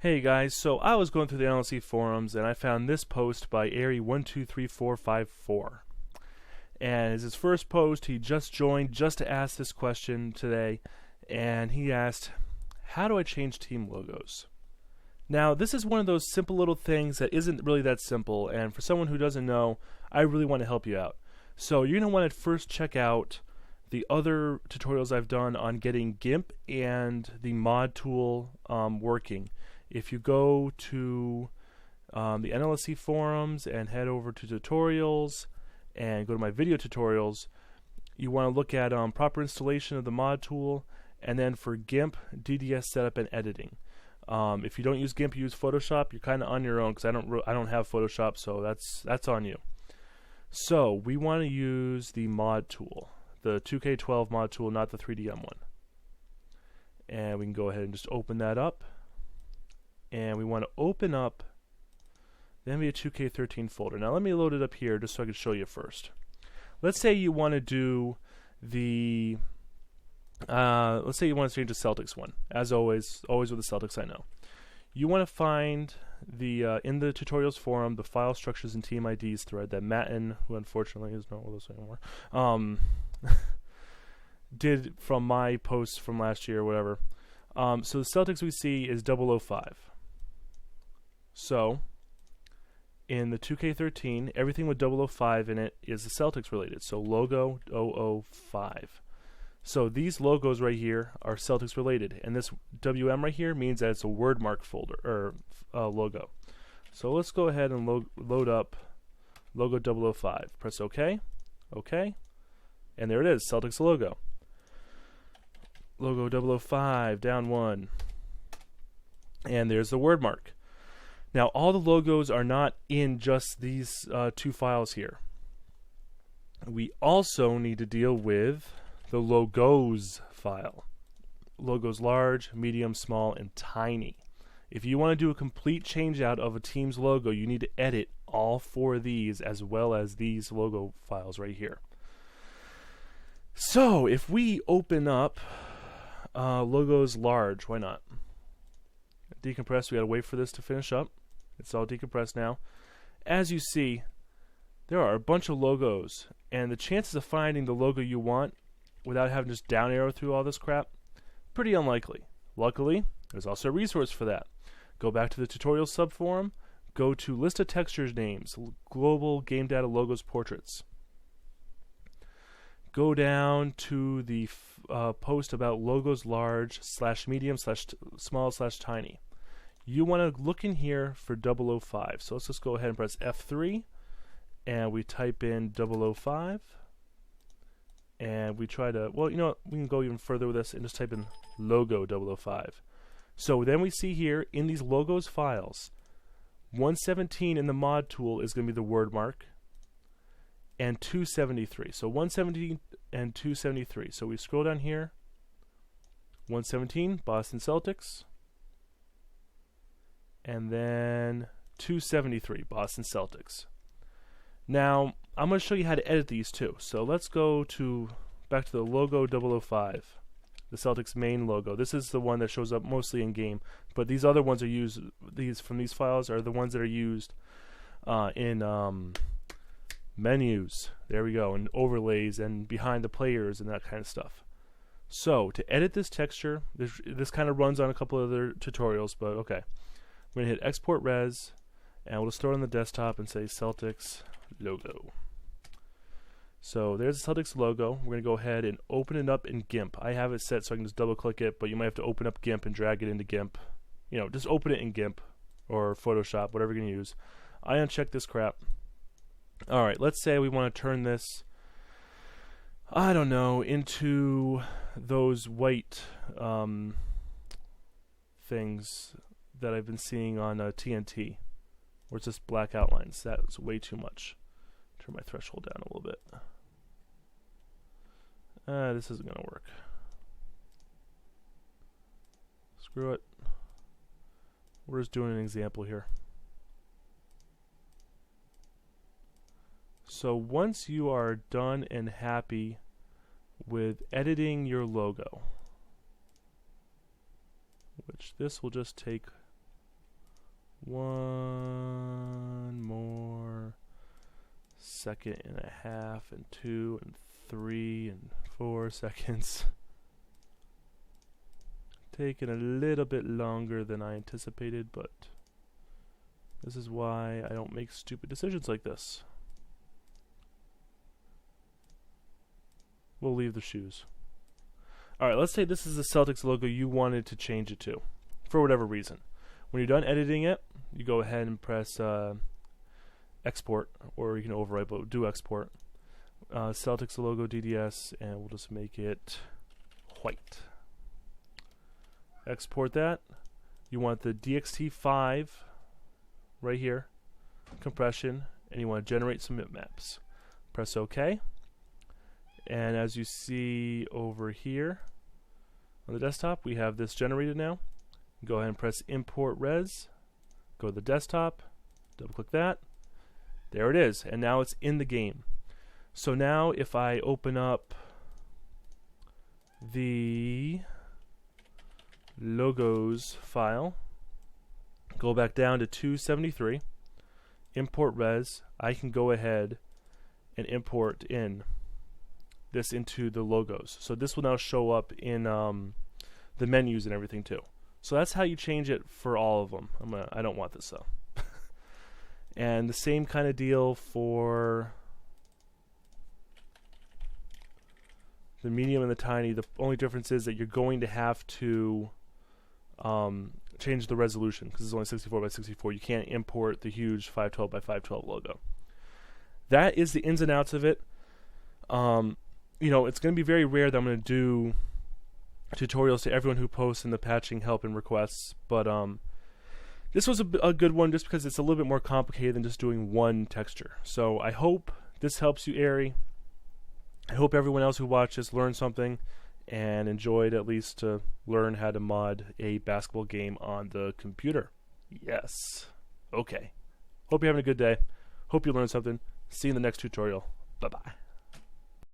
Hey guys, so I was going through the NLC forums and I found this post by Airy123454. And as his first post, he just joined just to ask this question today, and he asked, how do I change team logos? Now, this is one of those simple little things that isn't really that simple, and for someone who doesn't know, I really want to help you out. So you're going to want to first check out the other tutorials I've done on getting GIMP and the mod tool working. If you go to the NLSC forums and head over to tutorials and go to my video tutorials, you want to look at proper installation of the mod tool, and then for GIMP, DDS setup and editing. If you don't use GIMP, you use Photoshop, you're kind of on your own because I don't have Photoshop, so that's on you. So we want to use the mod tool, the 2K12 mod tool, not the 3DM one. And we can go ahead and just open that up. And we want to open up the NVIDIA 2K13 folder. Now let me load it up here just so I can show you first. Let's say you want to do the let's say you want to change the Celtics one. As always with the Celtics, I know. You want to find the in the tutorials forum the file structures and team IDs thread that Matten, who unfortunately is not with us anymore, did from my posts from last year or whatever. So the Celtics we see is 005. So in the 2K13, everything with 005 in it is the Celtics related. So logo 005. So these logos right here are Celtics related, and this WM right here means that it's a word mark folder or logo. So let's go ahead and load up logo 005. Press OK, OK, and there it is, Celtics logo. Logo 005, down one, and there's the word mark. Now all the logos are not in just these two files here. We also need to deal with the logos file. Logos large, medium, small, and tiny. If you want to do a complete change out of a team's logo, you need to edit all four of these as well as these logo files right here. So if we open up logos large, why not? Decompress, we gotta wait for this to finish up. It's all decompressed now. As you see, there are a bunch of logos, and the chances of finding the logo you want without having to just down arrow through all this crap, pretty unlikely. Luckily, there's also a resource for that. Go back to the tutorial subforum, go to list of textures names, global game data logos portraits. Go down to the post about logos large / medium / small / tiny. You want to look in here for 005. So let's just go ahead and press F3, and we type in 005. And we try to, well, you know what, we can go even further with this and just type in logo 005. So then we see here in these logos files, 117 in the mod tool is going to be the word mark, and 273. So 117 and 273. So we scroll down here, 117, Boston Celtics, and then 273, Boston Celtics. Now, I'm going to show you how to edit these too. So let's go back to the logo 005, the Celtics main logo. This is the one that shows up mostly in game, but these other ones are used. These from these files are the ones that are used in menus. There we go, and overlays and behind the players and that kind of stuff. So to edit this texture, this kind of runs on a couple of other tutorials, but okay. We're going to hit export res, and we'll just throw it on the desktop and say Celtics logo. So there's the Celtics logo. We're going to go ahead and open it up in GIMP. I have it set so I can just double click it, but you might have to open up GIMP and drag it into GIMP. You know, just open it in GIMP or Photoshop, whatever you're going to use. I uncheck this crap. Alright, let's say we want to turn this, I don't know, into those white things that I've been seeing on TNT, where it's just black outlines. That's way too much. Turn my threshold down a little bit. This isn't going to work. Screw it. We're just doing an example here. So once you are done and happy with editing your logo, which this will just take 1 more second and a half, and 2 and 3 and 4 seconds. Taking a little bit longer than I anticipated, but this is why I don't make stupid decisions like this. We'll leave the shoes. Alright, let's say this is the Celtics logo you wanted to change it to, for whatever reason. When you're done editing it, you go ahead and press export, or you can overwrite, but do export. Celtics logo DDS, and we'll just make it white. Export that. You want the DXT5 right here, compression, and you want to generate some bitmaps. Press OK. And as you see over here on the desktop, we have this generated now. Go ahead and press import res. Go to the desktop, double click that. There it is, and now it's in the game. So now if I open up the logos file, go back down to 273, import res, I can go ahead and import in this into the logos. So this will now show up in the menus and everything too. So that's how you change it for all of them. I don't want this though. And the same kind of deal for the medium and the tiny. The only difference is that you're going to have to change the resolution because it's only 64 by 64. You can't import the huge 512 by 512 logo. That is the ins and outs of it. You know, it's going to be very rare that I'm going to do tutorials to everyone who posts in the patching help and requests, but this was a good one just because it's a little bit more complicated than just doing one texture. So I hope this helps you, Ari. I hope everyone else who watched this learned something and enjoyed at least to learn how to mod a basketball game on the computer. Yes. Okay. Hope you're having a good day. Hope you learned something. See you in the next tutorial. Bye-bye.